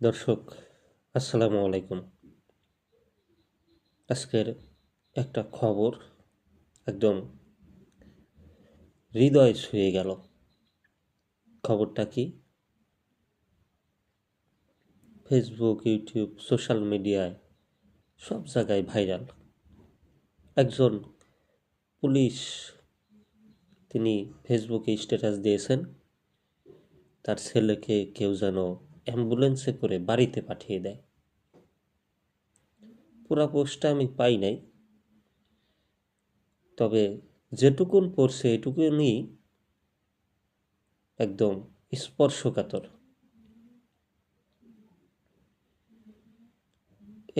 দর্শক, আসসালামু আলাইকুম। আজকের একটা খবর একদম হৃদয় ছুঁয়ে গেল। খবরটা কি? ফেসবুক, ইউটিউব, সোশ্যাল মিডিয়ায় সব জায়গায় ভাইরাল। একজন পুলিশ তিনি ফেসবুকে স্ট্যাটাস দিয়েছেন, তার ছেলেকে কেউ যেন অ্যাম্বুলেন্সে করে বাড়িতে পাঠিয়ে দেয়। পুরা পোস্টটা আমি পাই নাই, তবে যেটুকুন পড়ছে এটুকুনি একদম স্পর্শকাতর।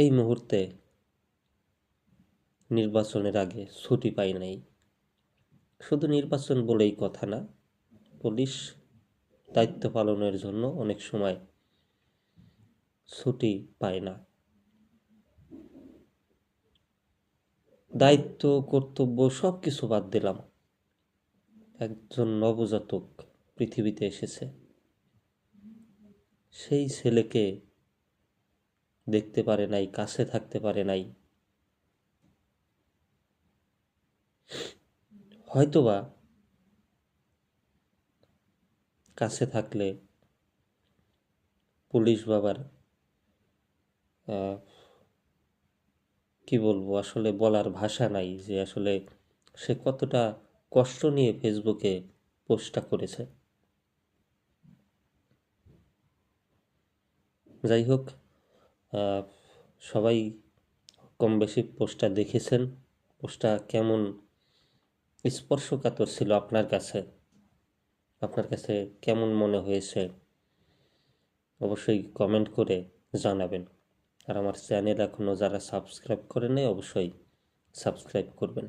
এই মুহূর্তে নির্বাচনের আগে ছুটি পাই নাই। শুধু নির্বাচন বলেই কথা না, পুলিশ দায়িত্ব পালনের জন্য অনেক সময় ছুটি পায় না। দায়িত্ব, কর্তব্য সব কিছু বাদ দিলাম, একজন নবজাতক পৃথিবীতে এসেছে, সেই ছেলেকে দেখতে পারে নাই, কাছে থাকতে পারে নাই। হয়তোবা কাছে থাকলে পুলিশ বাবার কি বলবো, আসলে বলার ভাষা নাই যে আসলে সে কতটা কষ্ট নিয়ে ফেসবুকে পোস্টটা করেছে। যাই হোক, সবাই কম বেশি পোস্টটা দেখেছেন। পোস্টটা কেমন স্পর্শকাতর ছিল আপনার কাছে? আপনার কাছে কেমন মনে হয়েছে অবশ্যই কমেন্ট করে জানাবেন। আর আমার চ্যানেল এখনও যারা সাবস্ক্রাইব করেন নাই অবশ্যই সাবস্ক্রাইব করবেন।